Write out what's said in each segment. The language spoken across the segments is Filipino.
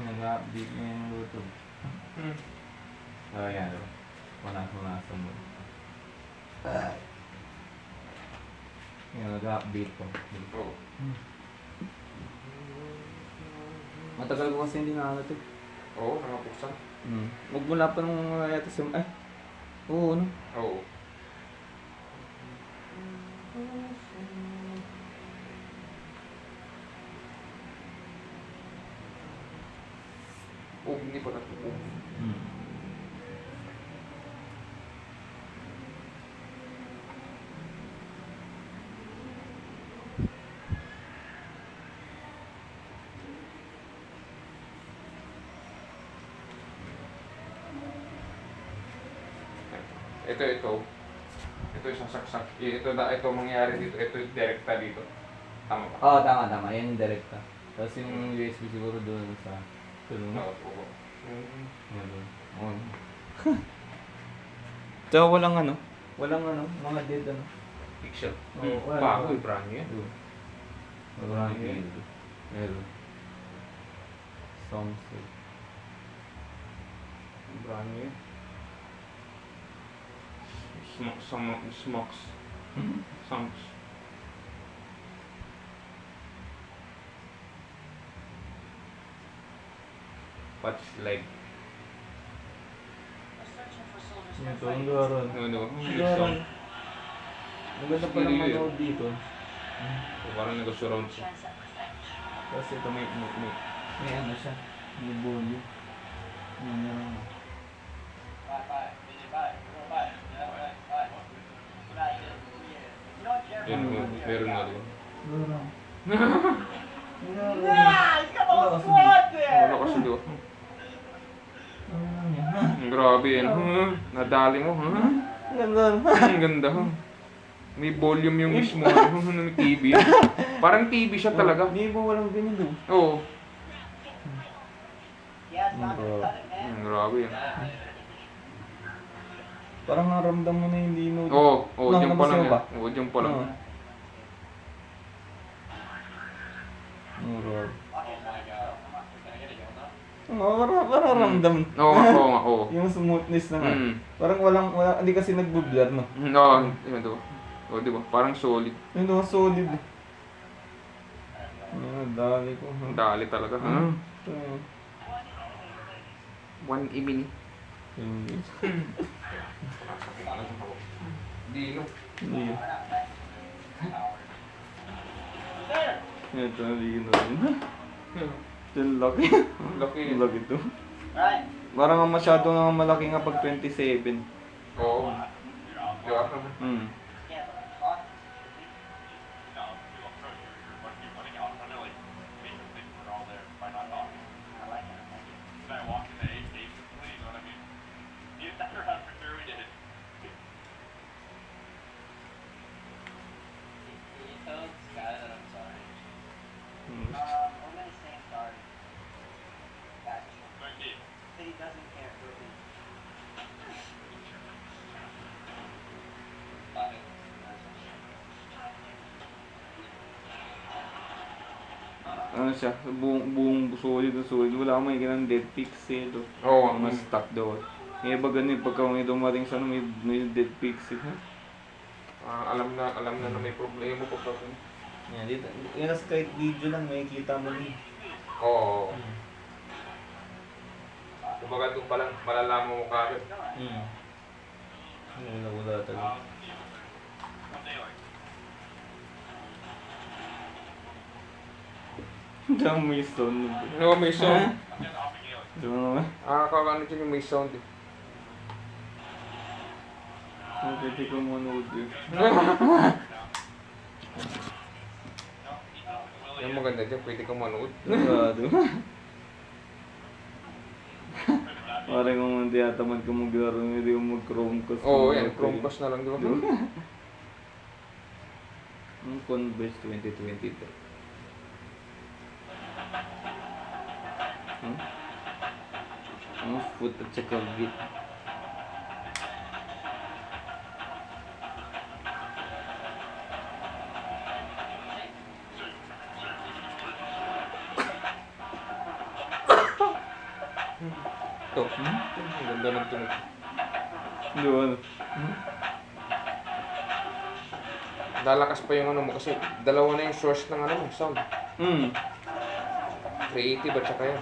Nag-update niya yung YouTube. Yan. Punas-punasan mo. Yan, nag-update ko. Oo. Matagal ko kasi hindi nakakatik. Oo, nakapuksan. Magmula pa nung yata sim... Ay! Oo, no? Oo. Hindi pa natupo. Ito yung sasaksak. Ito mangyayari dito. Ito yung direkta dito. Tama ba? Oo, tama. Yan yung direkta. Tapos yung USB siguro doon sa... Tulong. Oo. Oo. Tsaka walang mga dead Pixel. Oo, wala. Bago yung brand new yan. Walang dead. Meron. Songs. Brand new. Smokes. Songs. Patch leg. Ito, ang garon. Ano? Garon. Maganda pa lang manood dito. Parang nag-surround siya. Kasi ito may ano siya. May volume. Yun, meron nga din. Wala kasi doon. Grabe yan. Nadali mo. Ang ganda. May volume yung mismo ng TV. Parang TV siya talaga. Hindi mo walang ganyan doon. Oo. Grabe yan. Parang naramdam mo na hindi mo. Oo, dyan pa lang yan. Oo, dyan pa lang. Parang ramdam. Oo. Yung smoothness na nga. Parang walang, hindi kasi nagbo-blur, no? Oo, yun diba? Oo, diba? Parang solid. Yun diba, solid. Dali ko. Dali talaga. 1 ibini. Dino. Ito, dino rin. Ito, laki. Laki ito. Parang masyado nga malaki nga pag 27. Oo. Diba? Ano siya, buong solid na solid. Wala kang makikita ng dead pixel. Oo. Mga stock daw. Eh, baga ganun, pagka may dumating sa ano, may dead pixel. Alam na may problema po pa. Yan, dito. Yan, kahit video lang, makikita mo rin. Oo. Kumbaga doon pa lang, malalaman mo kagad. Wala talaga. Diyan may sound. Oo, may sound. Diyan naman. Kakano dyan yung may sound eh. Pwede ko manood eh. Yung maganda dyan, pwede kang manood. Sigurado. Parang kung hindi atamad ka mag-garo, hindi mo mag-Chromecast. Oo, yan. Chromecast na lang, di ba? Converse 2023. Foot at saka beat. Ito. Ang ganda ng tunog. Hindi ano. Lalakas pa yung ano mo kasi dalawa na yung source ng ano mo, sound. Creative at saka yan.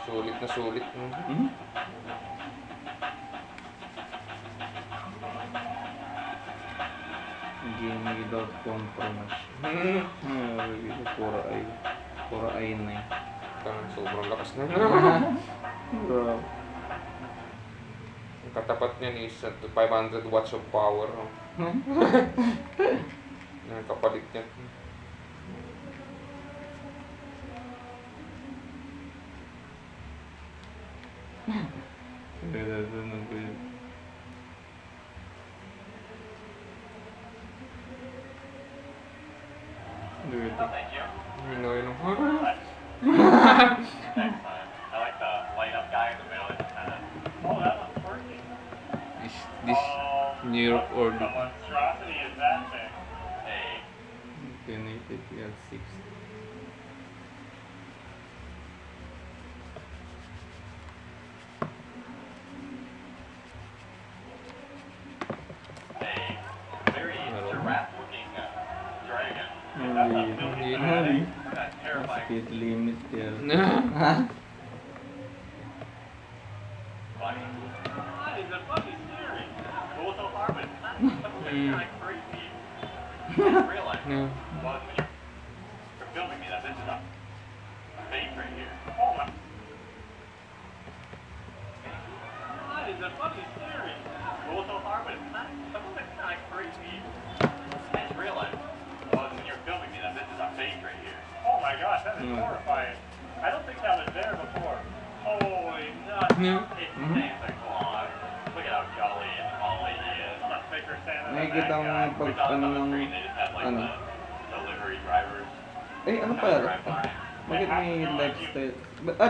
Sulit na sulit. Game without compromise. Pura ay na eh. Sobrang lakas na. Grabe. Ang katapat niyan is at 500 watts of power. No? Ang kapalit niyan. Nagdadunod ko yun. Thank you. Hino yun. I like the light up guy in the middle. Oh, that one's working. This New York What order. monstrosity is that thing? Hey. United L6. Hey. Very giraffe-looking dragon. Hindi. That's terrifying. Speed limit there. Funny. That is a funny theory. Cool so far, but it's kind of creepy. I didn't realize Yeah. was when you're filming me that this is a fake right here. Oh my. That is a funny theory. Cool so far, but it's not. Some of it's kind of creepy. I didn't realize was when you're filming me that this is a fake right here. Oh my gosh, that is horrifying. I don't think that was there before. Holy nuts. It's Santa Claus. Look at how jolly and holly he is. I'm a thicker Santa than Nakikita that mo guy. nga pag We thought ano on the ng- screen they just had like ano? the delivery drivers. Eh, ano that pala? drive by. Bakit may lifestyle?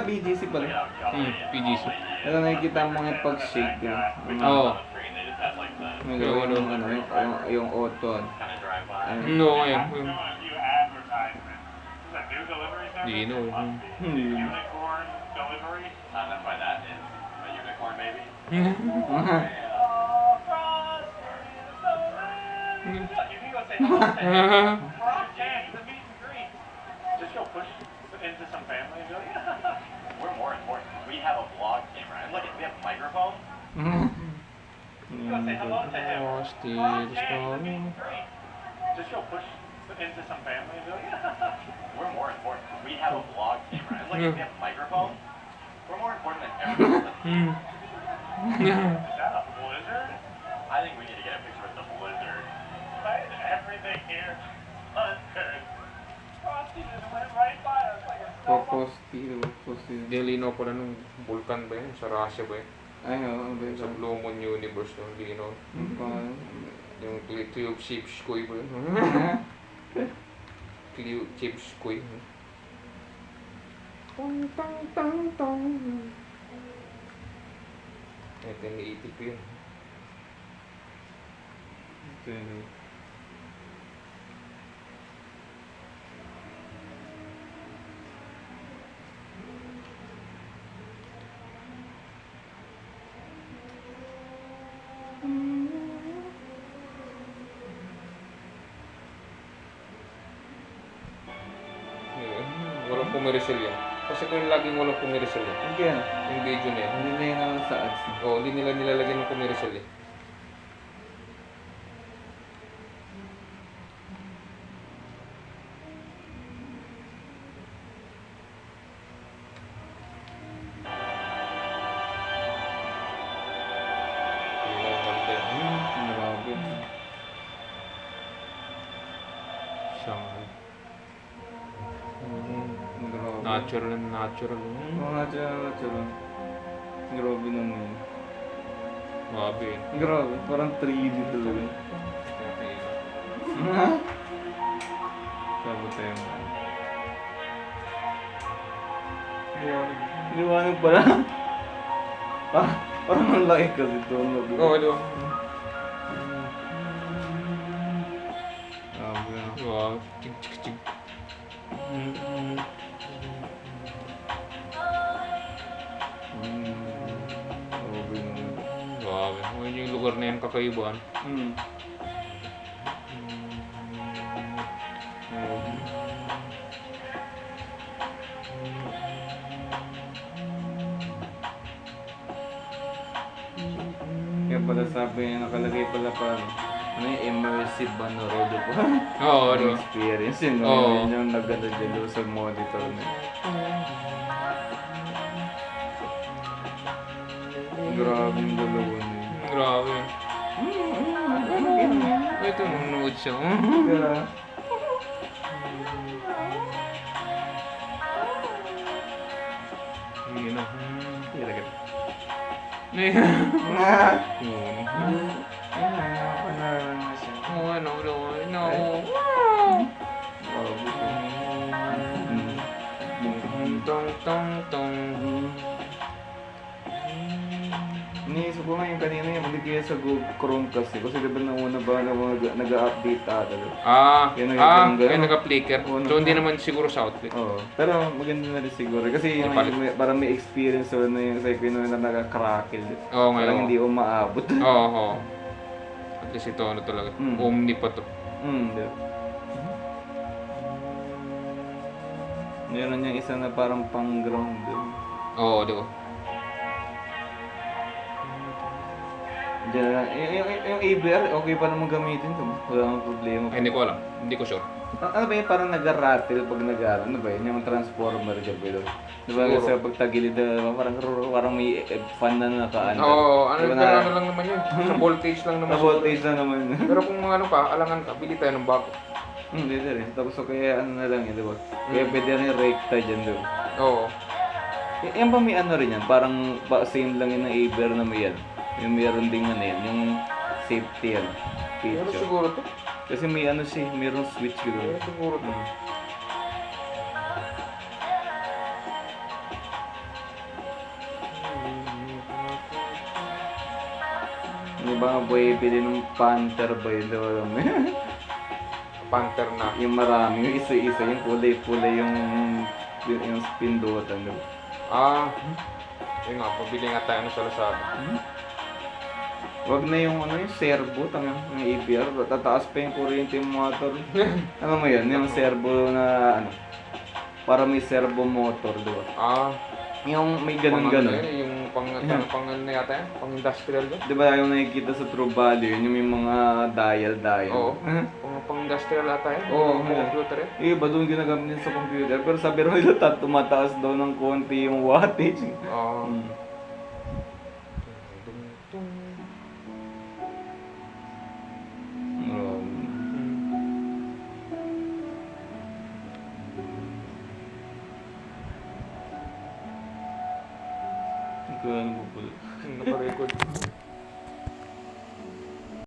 BGC Look pala. at how jolly and PGC. holly he is. Pero nakikita mo nga pag-shake yun. We Ano, thought Oo. on the screen they just had like the may gawin yung ano, yung auto. kind of drive by. Ano. No, I'm ayan. doing a few advertisements. This is a new delivery service? Di know. Must be. Hindi. Unicorn delivery? That's why that is a unicorn maybe. You can go say hello to him. Rock Jack, the meet and greet. Just go push into some family and be like, we're more important. We have a vlog camera. And look, we have a microphone. You go say hello to him. Oh, still Rock Jack, the strong. meet and greet. Just go push into some family and be like, we're more important. We have a vlog camera. And look, we have a microphone. We're more important than everyone else. Is that a blizzard? I think we need to get a picture with the blizzard. Why is everything here blizzard? Frosty just went right by us like a snowball. Hindi linaw pala nung vulkan ba yun? Sa Russia ba yun? Ay, oo. Sa Blue Moon Universe no? Linaw. Yung Cube Chipskoy ba yun? Cube Chipskoy. Tong tong tong tong. 1980 po yun. Walang pumirisel yan. Kasi kung laging walang pumirisel yan, Okay, ano? yung video na yan, Hindi na yun naman sa ads. hindi nila nilalagyan ng pumirisel eh. Grabe. Shanghai. Grabe. Natural and natural. Oo, natural. Grabe naman yun. Grabe. Grabe, parang 3D talaga. Sabot tayo mo. Liwanag pala. Parang ang laki kasi ito. Oo, ano? Wow. Chig, chig, chig. Grabe naman. Grabe. Ngayon yung lugar na yan kakaiba. Kaya pala sabi niya, nakalagay pala pa, ano yung immersive road po. Oo, ano? Experience yun, no? Oo. Yun yung nagdadalo sa monitor na. Grabe yung dalawa na yun. Grabe. Ito, nanonood siya. Kaya, Hindi na. hiragad. Panalo na siya. Oh, ano, no. Grabe siya. Tong, tong, tong. Iniisip ko nga yung kanina yung hindi kaya sa Google Chrome kasi diba nauna ba na nag-update ata. Kaya Kaya naka-flicker. Oo, So, hindi naman siguro sa outlet. Oo. Pero maganda na rin siguro. Kasi yung, Ipalit. parang may experience so, na yung sa Pinoy na nagka-crackle. Oo, Parang ngayon. hindi umaabot. Oo. At least ito, ano talaga. Omni pa to. Diba? Meron niyang isa na parang pang-ground. Oo, di ba? Diyan, yung ABR, okay pa naman gamitin ito. Wala nang problema. Ay, hindi ko alam. Hindi ko sure. Ano ba yun? Parang nag-rattle pag ano ba yun? Yung transformer dyan ba yun? Diba Siguro. kasi pag tagilid, parang may fan na nakaano. Oo, ano, Diba pero ano lang naman yun. Sa voltage lang naman. Sa voltage na naman. Pero kung ano pa, alangan ka, bili tayo ng bago. Hindi rin. Tapos so, kaya ano na lang yun, diba? Kaya pwede rin rekta dyan, diba? Oo. Yan ba may ano rin yan? Parang same lang yun ng ABR na may yan. Yung meron ding ano yan, yung safety yan. Pero Feature. siguro to. Kasi may ano siya, mayroong switch Pero gano'n. siguro to. Hindi ba nga boy, bili ng Panther ba yun? Diba alam mo? Panther na. Yung marami, yung isa-isa, yung kulay-kulay yung pindutan. Diba? Yun nga, pabili nga tayo sa Lazada. Wag na yung ano yung servo, yung APR, tataas pa yung kuryente yung motor. Ano mo yun? Yung servo na ano, para may servo motor, diba? Yung may ganun-ganun. Yung pang ano na yata yan? Pang industrial ba? Diba yung nakikita sa True Value, yun yung may mga dial. Oo. Pang industrial ata yan? Oo, Pang computer eh. Iba doon ginagamit din sa computer. Pero sabi rin nila tumataas daw ng konti yung wattage. Oo. Ikaw ano po pala? Naka-record.